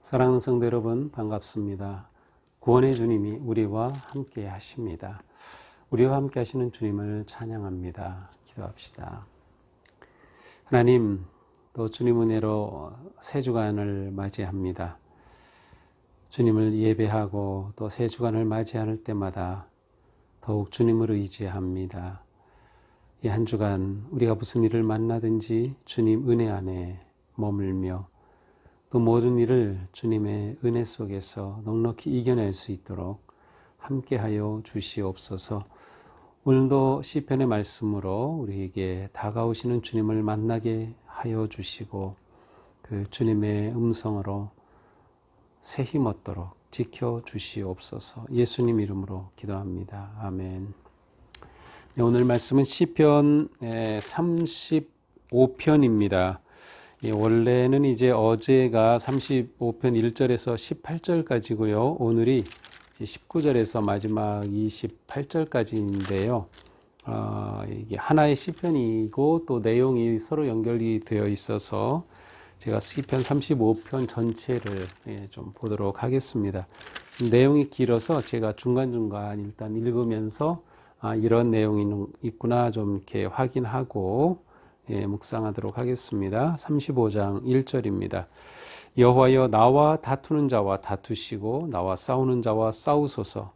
사랑하는 성도 여러분, 반갑습니다. 구원의 주님이 우리와 함께 하십니다. 우리와 함께 하시는 주님을 찬양합니다. 기도합시다. 하나님, 또 주님 은혜로 새 주간을 맞이합니다. 주님을 예배하고 또 새 주간을 맞이할 때마다 더욱 주님을 의지합니다. 이 한 주간 우리가 무슨 일을 만나든지 주님 은혜 안에 머물며 또 모든 일을 주님의 은혜 속에서 넉넉히 이겨낼 수 있도록 함께하여 주시옵소서. 오늘도 시편의 말씀으로 우리에게 다가오시는 주님을 만나게 하여 주시고 그 주님의 음성으로 새 힘 얻도록 지켜 주시옵소서. 예수님 이름으로 기도합니다. 아멘. 네, 오늘 말씀은 시편 35편입니다. 원래는 이제 어제가 35편 1절에서 18절까지고요. 오늘이 19절에서 마지막 28절까지인데요. 이게 하나의 시편이고 또 내용이 서로 연결이 되어 있어서 제가 시편 35편 전체를 좀 보도록 하겠습니다. 내용이 길어서 제가 중간중간 일단 읽으면서 이런 내용이 있구나 좀 이렇게 확인하고 묵상하도록 하겠습니다. 35장 1절입니다. 여호와여, 나와 다투는 자와 다투시고 나와 싸우는 자와 싸우소서.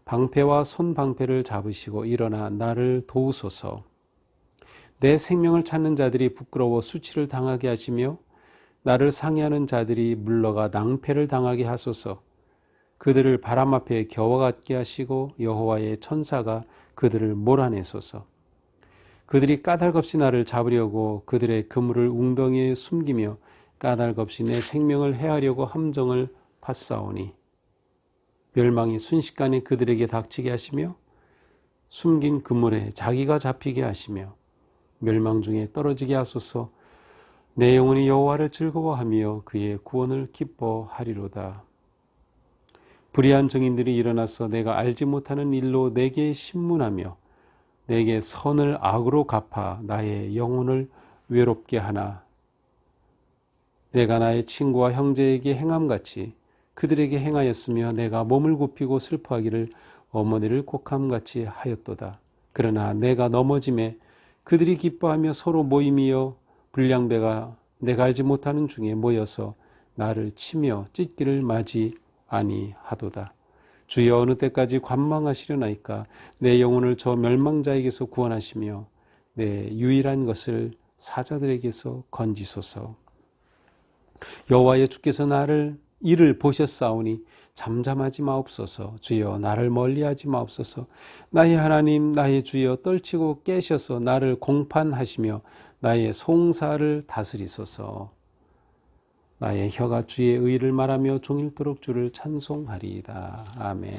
방패와 손방패를 잡으시고 일어나 나를 도우소서. 내 생명을 찾는 자들이 부끄러워 수치를 당하게 하시며 나를 상해하는 자들이 물러가 낭패를 당하게 하소서. 그들을 바람 앞에 겨와 같게 하시고 여호와의 천사가 그들을 몰아내소서. 그들이 까닭없이 나를 잡으려고 그들의 그물을 웅덩이에 숨기며 까닭없이 내 생명을 해하려고 함정을 파싸우니 멸망이 순식간에 그들에게 닥치게 하시며 숨긴 그물에 자기가 잡히게 하시며 멸망 중에 떨어지게 하소서. 내 영혼이 여호와를 즐거워하며 그의 구원을 기뻐하리로다. 불의한 증인들이 일어나서 내가 알지 못하는 일로 내게 신문하며 내게 선을 악으로 갚아 나의 영혼을 외롭게 하나. 내가 나의 친구와 형제에게 행함같이 그들에게 행하였으며 내가 몸을 굽히고 슬퍼하기를 어머니를 곡함같이 하였도다. 그러나 내가 넘어짐에 그들이 기뻐하며 서로 모임이여 불량배가 내가 알지 못하는 중에 모여서 나를 치며 찢기를 맞이 아니하도다. 주여, 어느 때까지 관망하시려나이까. 내 영혼을 저 멸망자에게서 구원하시며 내 유일한 것을 사자들에게서 건지소서. 여호와여, 주께서 나를 이를 보셨사오니 잠잠하지 마옵소서. 주여, 나를 멀리하지 마옵소서. 나의 하나님, 나의 주여, 떨치고 깨셔서 나를 공판하시며 나의 송사를 다스리소서. 나의 혀가 주의 의를 말하며 종일토록 주를 찬송하리이다. 아멘.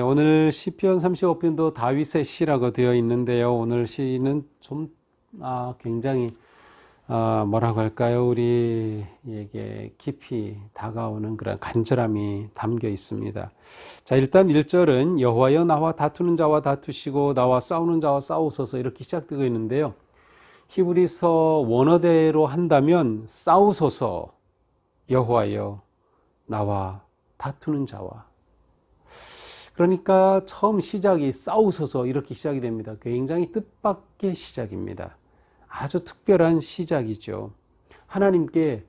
오늘 시편 35편도 다윗의 시라고 되어 있는데요. 오늘 시는 좀 굉장히 뭐라고 할까요? 우리에게 깊이 다가오는 그런 간절함이 담겨 있습니다. 자, 일단 1절은 여호와여, 나와 다투는 자와 다투시고 나와 싸우는 자와 싸우소서, 이렇게 시작되고 있는데요. 히브리서 원어대로 한다면 싸우소서. 여호와여, 나와 다투는 자와. 그러니까 처음 시작이 싸우소서 이렇게 시작이 됩니다. 굉장히 뜻밖의 시작입니다. 아주 특별한 시작이죠. 하나님께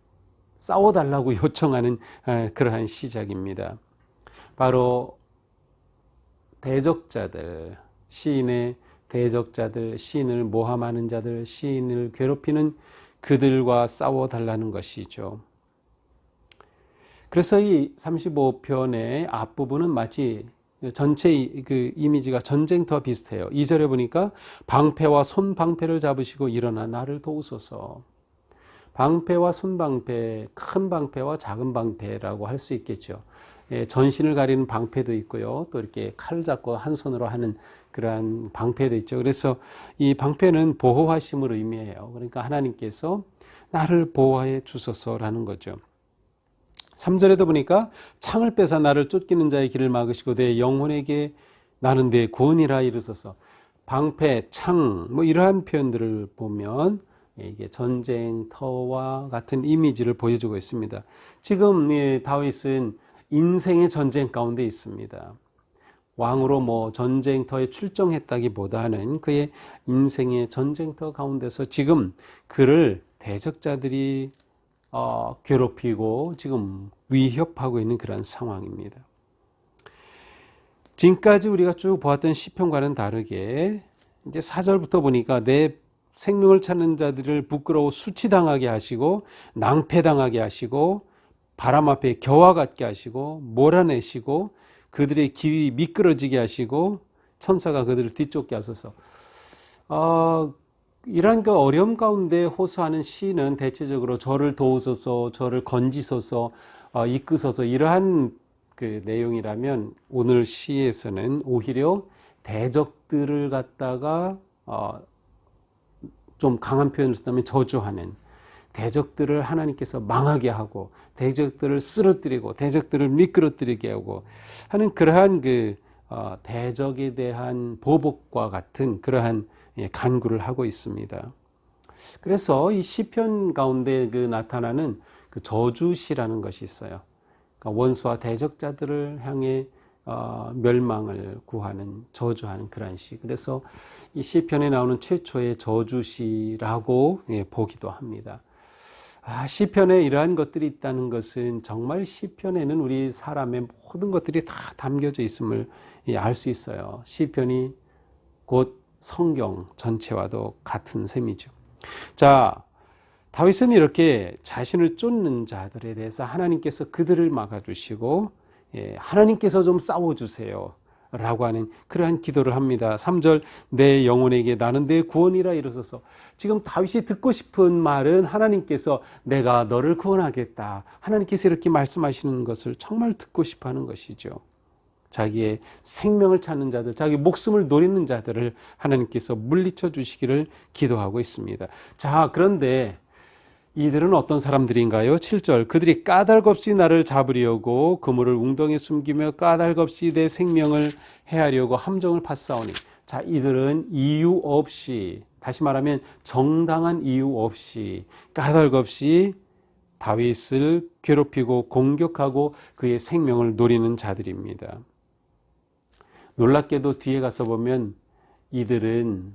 싸워달라고 요청하는 그러한 시작입니다. 바로 대적자들, 시인의 대적자들, 시인을 모함하는 자들, 시인을 괴롭히는 그들과 싸워달라는 것이죠. 그래서 이 35편의 앞부분은 마치 전체 그 이미지가 전쟁터와 비슷해요. 2절에 보니까 방패와 손방패를 잡으시고 일어나 나를 도우소서. 방패와 손방패, 큰 방패와 작은 방패라고 할 수 있겠죠. 전신을 가리는 방패도 있고요. 또 이렇게 칼을 잡고 한 손으로 하는 그러한 방패도 있죠. 그래서 이 방패는 보호하심을 의미해요. 그러니까 하나님께서 나를 보호해 주소서라는 거죠. 3절에도 보니까 창을 빼서 나를 쫓기는 자의 길을 막으시고 내 영혼에게 나는 내 구원이라 이르소서. 방패, 창, 이러한 표현들을 보면 이게 전쟁터와 같은 이미지를 보여주고 있습니다. 지금 다윗은 인생의 전쟁 가운데 있습니다. 왕으로 뭐 전쟁터에 출정했다기보다는 그의 인생의 전쟁터 가운데서 지금 그를 대적자들이 괴롭히고 지금 위협하고 있는 그런 상황입니다. 지금까지 우리가 쭉 보았던 시편과는 다르게 이제 4절부터 보니까 내 생명을 찾는 자들을 부끄러워 수치당하게 하시고 낭패당하게 하시고 바람 앞에 겨와 같게 하시고 몰아내시고 그들의 길이 미끄러지게 하시고 천사가 그들을 뒤쫓게 하소서. 이러한 그 어려움 가운데 호소하는 시는 대체적으로 저를 도우소서, 저를 건지소서, 이끄소서 이러한 그 내용이라면 오늘 시에서는 오히려 대적들을 갖다가 좀 강한 표현을 쓰자면 저주하는, 대적들을 하나님께서 망하게 하고 대적들을 쓰러뜨리고 대적들을 미끄러뜨리게 하고 하는 그러한 그 대적에 대한 보복과 같은 그러한 간구를 하고 있습니다. 그래서 이 시편 가운데 그 나타나는 그 저주시라는 것이 있어요. 그러니까 원수와 대적자들을 향해 멸망을 구하는, 저주하는 그러한 시. 그래서 이 시편에 나오는 최초의 저주시라고 보기도 합니다. 시편에 이러한 것들이 있다는 것은 정말 시편에는 우리 사람의 모든 것들이 다 담겨져 있음을 알 수 있어요. 시편이 곧 성경 전체와도 같은 셈이죠. 자, 다윗은 이렇게 자신을 쫓는 자들에 대해서 하나님께서 그들을 막아주시고 하나님께서 좀 싸워주세요 라고 하는 그러한 기도를 합니다. 3절 내 영혼에게 나는 내 구원이라 이르소서. 지금 다윗이 듣고 싶은 말은 하나님께서 내가 너를 구원하겠다. 하나님께서 이렇게 말씀하시는 것을 정말 듣고 싶어하는 것이죠. 자기의 생명을 찾는 자들, 자기 목숨을 노리는 자들을 하나님께서 물리쳐 주시기를 기도하고 있습니다. 자, 그런데 이들은 어떤 사람들인가요? 7절 그들이 까닭없이 나를 잡으려고 그물을 웅덩이에 숨기며 까닭없이 내 생명을 해하려고 함정을 파싸우니. 자, 이들은 이유 없이, 다시 말하면 정당한 이유 없이 까닭없이 다윗을 괴롭히고 공격하고 그의 생명을 노리는 자들입니다. 놀랍게도 뒤에 가서 보면 이들은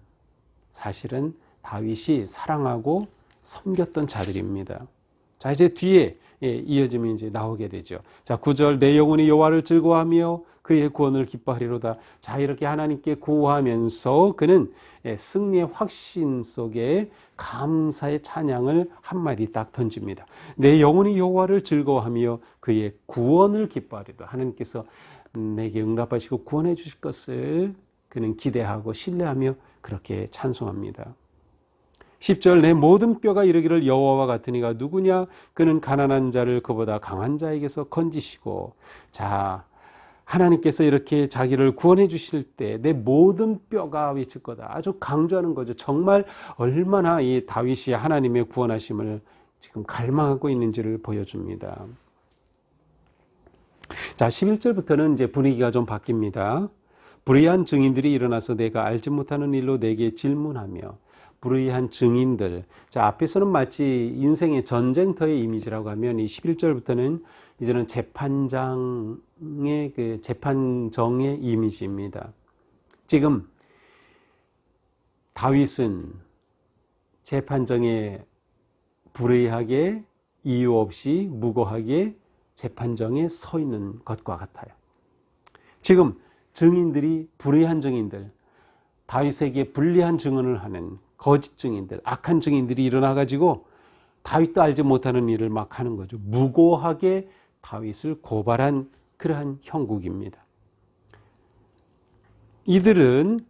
사실은 다윗이 사랑하고 섬겼던 자들입니다. 자, 이제 뒤에 이어짐이 이제 나오게 되죠. 자, 9절 내 영혼이 여호와를 즐거워하며 그의 구원을 기뻐하리로다. 자, 이렇게 하나님께 구하면서 그는 승리의 확신 속에 감사의 찬양을 한마디 딱 던집니다. 내 영혼이 여호와를 즐거워하며 그의 구원을 기뻐하리로다. 하나님께서 내게 응답하시고 구원해 주실 것을 그는 기대하고 신뢰하며 그렇게 찬송합니다. 10절 내 모든 뼈가 이르기를 여호와와 같으니가 누구냐? 그는 가난한 자를 그보다 강한 자에게서 건지시고. 자, 하나님께서 이렇게 자기를 구원해 주실 때 내 모든 뼈가 외칠 거다. 아주 강조하는 거죠. 정말 얼마나 이 다윗이 하나님의 구원하심을 지금 갈망하고 있는지를 보여줍니다. 자, 11절부터는 이제 분위기가 좀 바뀝니다. 불의한 증인들이 일어나서 내가 알지 못하는 일로 내게 질문하며. 불의한 증인들. 자, 앞에서는 마치 인생의 전쟁터의 이미지라고 하면 이 11절부터는 이제는 재판장의 그 재판정의 이미지입니다. 지금 다윗은 재판정에 불의하게 이유 없이 무고하게 재판정에 서 있는 것과 같아요. 지금 증인들이 불의한 증인들, 다윗에게 불리한 증언을 하는 거짓 증인들, 악한 증인들이 일어나가지고 다윗도 알지 못하는 일을 막 하는 거죠. 무고하게 다윗을 고발한 그러한 형국입니다. 이들은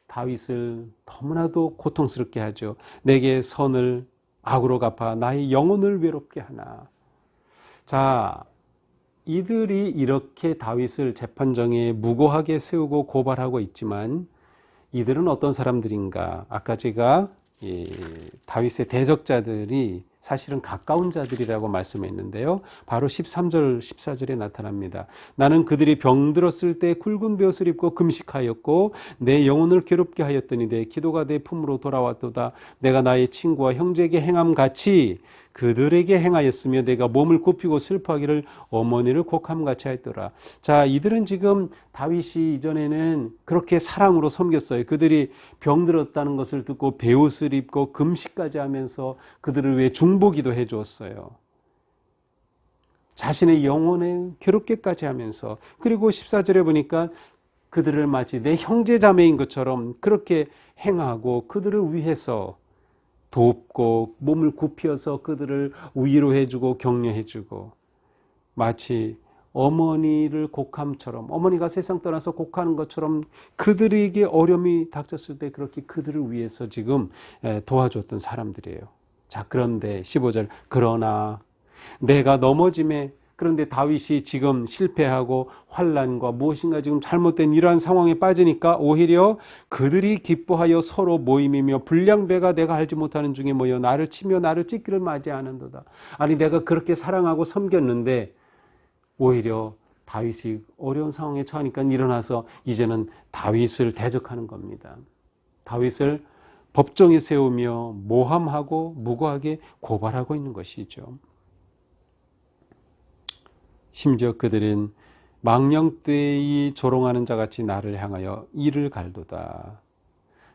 다윗을 너무나도 고통스럽게 하죠. 내게 선을 악으로 갚아 나의 영혼을 외롭게 하나. 자, 이들이 이렇게 다윗을 재판정에 무고하게 세우고 고발하고 있지만 이들은 어떤 사람들인가? 아까 제가 다윗의 대적자들이 사실은 가까운 자들이라고 말씀했는데요. 바로 13절, 14절에 나타납니다. 나는 그들이 병들었을 때 굵은 베옷을 입고 금식하였고 내 영혼을 괴롭게 하였더니 내 기도가 내 품으로 돌아왔도다. 내가 나의 친구와 형제에게 행함같이 그들에게 행하였으며 내가 몸을 굽히고 슬퍼하기를 어머니를 곡함같이 했더라. 자, 이들은 지금 다윗이 이전에는 그렇게 사랑으로 섬겼어요. 그들이 병들었다는 것을 듣고 베옷을 입고 금식까지 하면서 그들을 위해 중보기도 해주었어요. 자신의 영혼에 괴롭게까지 하면서, 그리고 14절에 보니까 그들을 마치 내 형제 자매인 것처럼 그렇게 행하고 그들을 위해서 돕고 몸을 굽혀서 그들을 위로해주고 격려해주고, 마치 어머니를 곡함처럼, 어머니가 세상 떠나서 곡하는 것처럼 그들에게 어려움이 닥쳤을 때 그렇게 그들을 위해서 지금 도와줬던 사람들이에요. 자, 그런데 15절, 그러나 내가 넘어짐에, 그런데 다윗이 지금 실패하고 환난과 무엇인가 지금 잘못된 이러한 상황에 빠지니까 오히려 그들이 기뻐하여 서로 모임이며 불량배가 내가 알지 못하는 중에 모여 나를 치며 나를 찢기를 맞이하는도다. 아니, 내가 그렇게 사랑하고 섬겼는데 오히려 다윗이 어려운 상황에 처하니까 일어나서 이제는 다윗을 대적하는 겁니다. 다윗을 법정에 세우며 모함하고 무고하게 고발하고 있는 것이죠. 심지어 그들은 망령되이 조롱하는 자같이 나를 향하여 이를 갈도다.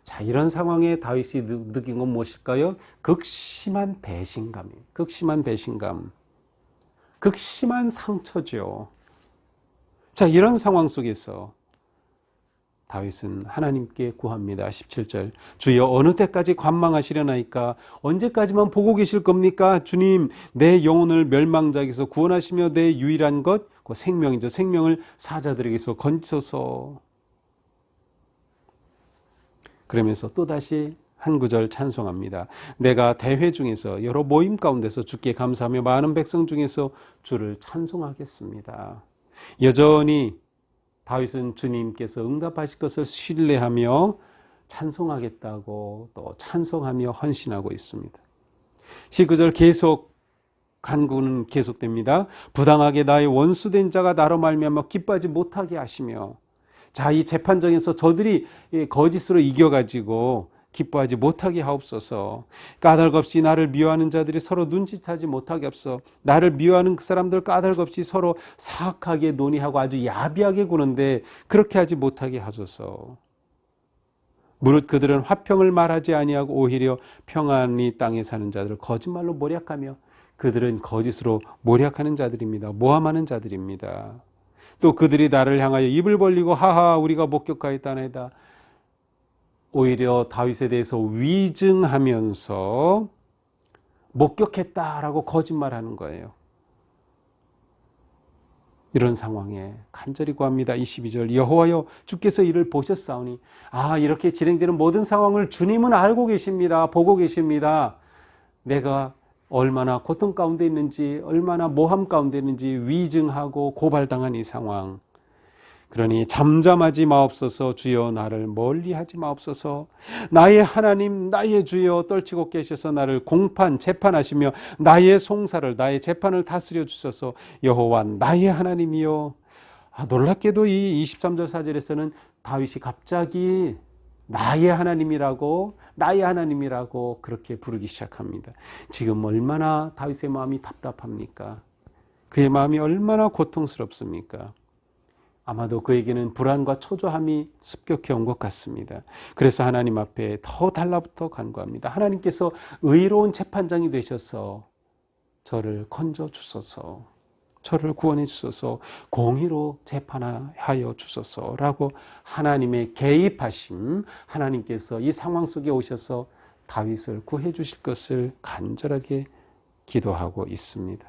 자, 이런 상황에 다윗이 느낀 건 무엇일까요? 극심한 배신감이에요. 극심한 배신감. 극심한 상처죠. 자, 이런 상황 속에서 다윗은 하나님께 구합니다. 17절, 주여 어느 때까지 관망하시려나이까? 언제까지만 보고 계실 겁니까? 주님, 내 영혼을 멸망자에게서 구원하시며 내 유일한 것, 그 생명이죠. 생명을 사자들에게서 건지소서. 그러면서 또다시 한 구절 찬송합니다. 내가 대회 중에서 여러 모임 가운데서 주께 감사하며 많은 백성 중에서 주를 찬송하겠습니다. 여전히 다윗은 주님께서 응답하실 것을 신뢰하며 찬송하겠다고 또 찬송하며 헌신하고 있습니다. 19절 계속 간구는 계속됩니다. 부당하게 나의 원수된 자가 나로 말미암아 기뻐하지 못하게 하시며, 자, 이 재판정에서 저들이 거짓으로 이겨가지고 기뻐하지 못하게 하옵소서. 까닭없이 나를 미워하는 자들이 서로 눈치차지 못하게 없어. 나를 미워하는 그 사람들 까닭없이 서로 사악하게 논의하고 아주 야비하게 구는데 그렇게 하지 못하게 하소서. 무릇 그들은 화평을 말하지 아니하고 오히려 평안히 땅에 사는 자들을 거짓말로 모략하며, 그들은 거짓으로 모략하는 자들입니다. 모함하는 자들입니다. 또 그들이 나를 향하여 입을 벌리고 하하 우리가 목격하였다나이다. 오히려 다윗에 대해서 위증하면서 목격했다라고 거짓말하는 거예요. 이런 상황에 간절히 구합니다. 22절, 여호와여 주께서 이를 보셨사오니. 아, 이렇게 진행되는 모든 상황을 주님은 알고 계십니다. 보고 계십니다. 내가 얼마나 고통 가운데 있는지, 얼마나 모함 가운데 있는지 위증하고 고발당한 이 상황. 그러니 잠잠하지 마옵소서. 주여 나를 멀리하지 마옵소서. 나의 하나님, 나의 주여 떨치고 계셔서 나를 공판 재판하시며 나의 송사를, 나의 재판을 다스려 주소서. 여호와 나의 하나님이여. 놀랍게도 이 23절 4절에서는 다윗이 갑자기 나의 하나님이라고 그렇게 부르기 시작합니다. 지금 얼마나 다윗의 마음이 답답합니까? 그의 마음이 얼마나 고통스럽습니까? 아마도 그에게는 불안과 초조함이 습격해 온 것 같습니다. 그래서 하나님 앞에 더 달라붙어 간구합니다. 하나님께서 의로운 재판장이 되셔서 저를 건져 주소서, 저를 구원해 주소서, 공의로 재판하여 주소서라고 하나님의 개입하심, 하나님께서 이 상황 속에 오셔서 다윗을 구해 주실 것을 간절하게 기도하고 있습니다.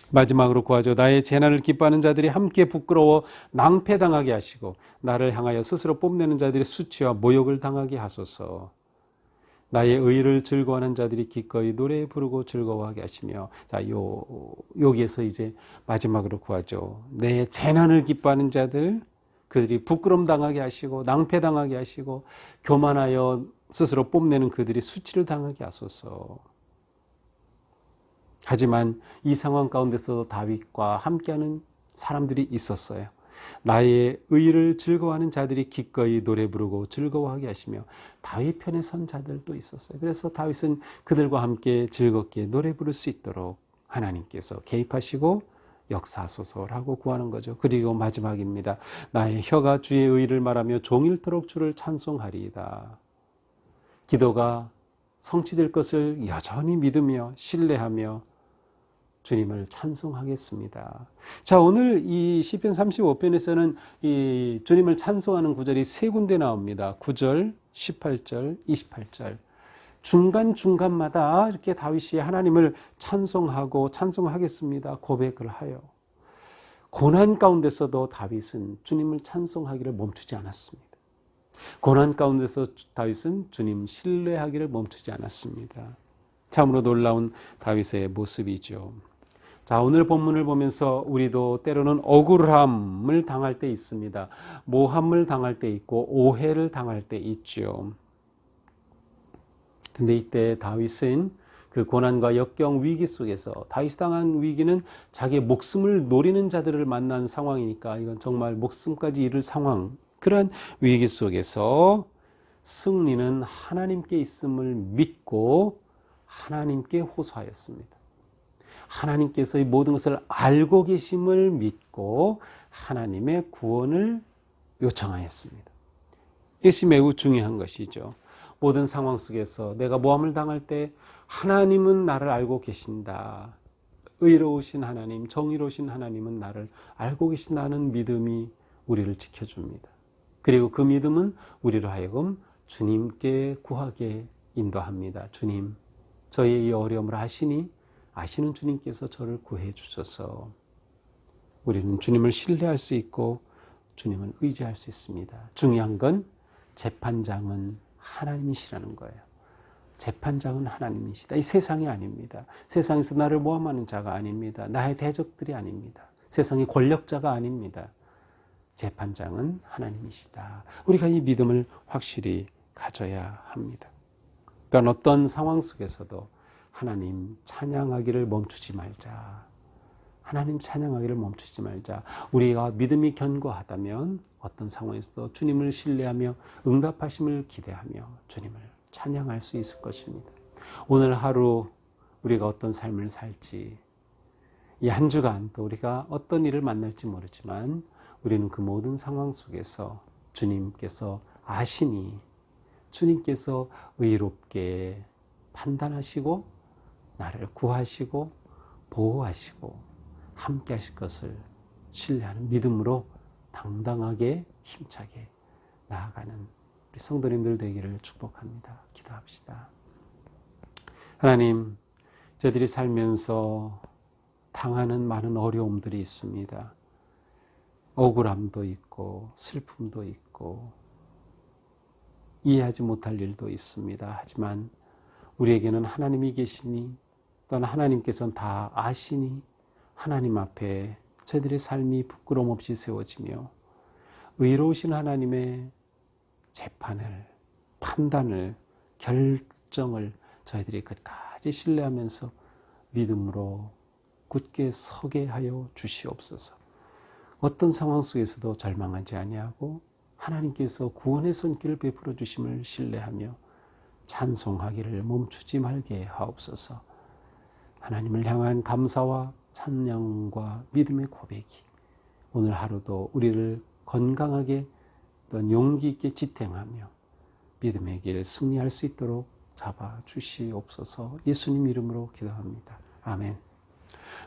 마지막으로 구하죠. 나의 재난을 기뻐하는 자들이 함께 부끄러워 낭패당하게 하시고 나를 향하여 스스로 뽐내는 자들이 수치와 모욕을 당하게 하소서. 나의 의를 즐거워하는 자들이 기꺼이 노래 부르고 즐거워하게 하시며. 자, 여기에서 이제 마지막으로 구하죠. 내 재난을 기뻐하는 자들, 그들이 부끄럼 당하게 하시고 낭패 당하게 하시고 교만하여 스스로 뽐내는 그들이 수치를 당하게 하소서. 하지만 이 상황 가운데서도 다윗과 함께하는 사람들이 있었어요. 나의 의를 즐거워하는 자들이 기꺼이 노래 부르고 즐거워하게 하시며 다윗 편에 선 자들도 있었어요. 그래서 다윗은 그들과 함께 즐겁게 노래 부를 수 있도록 하나님께서 개입하시고 역사하소서라고 구하는 거죠. 그리고 마지막입니다. 나의 혀가 주의 의를 말하며 종일토록 주를 찬송하리이다. 기도가 성취될 것을 여전히 믿으며 신뢰하며 주님을 찬송하겠습니다. 자, 오늘 이 시편 35편에서는 이 주님을 찬송하는 구절이 세 군데 나옵니다. 9절, 18절, 28절. 중간중간마다 이렇게 다윗이 하나님을 찬송하고 찬송하겠습니다. 고백을 하여. 고난 가운데서도 다윗은 주님을 찬송하기를 멈추지 않았습니다. 고난 가운데서 다윗은 주님 신뢰하기를 멈추지 않았습니다. 참으로 놀라운 다윗의 모습이죠. 자, 오늘 본문을 보면서 우리도 때로는 억울함을 당할 때 있습니다. 모함을 당할 때 있고 오해를 당할 때 있죠. 근데 이때 다윗은 그 고난과 역경 위기 속에서 다윗이 당한 위기는 자기의 목숨을 노리는 자들을 만난 상황이니까 이건 정말 목숨까지 잃을 상황, 그러한 위기 속에서 승리는 하나님께 있음을 믿고 하나님께 호소하였습니다. 하나님께서 이 모든 것을 알고 계심을 믿고 하나님의 구원을 요청하였습니다. 이것이 매우 중요한 것이죠. 모든 상황 속에서 내가 모함을 당할 때 하나님은 나를 알고 계신다. 의로우신 하나님, 정의로우신 하나님은 나를 알고 계신다는 믿음이 우리를 지켜줍니다. 그리고 그 믿음은 우리로 하여금 주님께 구하게 인도합니다. 주님, 저의 이 어려움을 아시는 주님께서 저를 구해 주셔서 우리는 주님을 신뢰할 수 있고 주님을 의지할 수 있습니다. 중요한 건 재판장은 하나님이시라는 거예요. 재판장은 하나님이시다. 이 세상이 아닙니다. 세상에서 나를 모함하는 자가 아닙니다. 나의 대적들이 아닙니다. 세상의 권력자가 아닙니다. 재판장은 하나님이시다. 우리가 이 믿음을 확실히 가져야 합니다. 그러니까 어떤 상황 속에서도 하나님 찬양하기를 멈추지 말자. 하나님 찬양하기를 멈추지 말자. 우리가 믿음이 견고하다면 어떤 상황에서도 주님을 신뢰하며 응답하심을 기대하며 주님을 찬양할 수 있을 것입니다. 오늘 하루 우리가 어떤 삶을 살지, 이 한 주간 또 우리가 어떤 일을 만날지 모르지만 우리는 그 모든 상황 속에서 주님께서 아시니 주님께서 의롭게 판단하시고 나를 구하시고 보호하시고 함께 하실 것을 신뢰하는 믿음으로 당당하게 힘차게 나아가는 우리 성도님들 되기를 축복합니다. 기도합시다. 하나님, 저희들이 살면서 당하는 많은 어려움들이 있습니다. 억울함도 있고 슬픔도 있고 이해하지 못할 일도 있습니다. 하지만 우리에게는 하나님이 계시니 또는 하나님께서는 다 아시니 하나님 앞에 저희들의 삶이 부끄러움 없이 세워지며 의로우신 하나님의 재판을, 판단을, 결정을 저희들이 끝까지 신뢰하면서 믿음으로 굳게 서게 하여 주시옵소서. 어떤 상황 속에서도 절망하지 아니하고 하나님께서 구원의 손길을 베풀어 주심을 신뢰하며 찬송하기를 멈추지 말게 하옵소서. 하나님을 향한 감사와 찬양과 믿음의 고백이 오늘 하루도 우리를 건강하게 또 용기 있게 지탱하며 믿음의 길 승리할 수 있도록 잡아 주시옵소서. 예수님 이름으로 기도합니다. 아멘.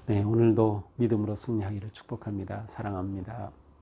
네, 오늘도 믿음으로 승리하기를 축복합니다. 사랑합니다.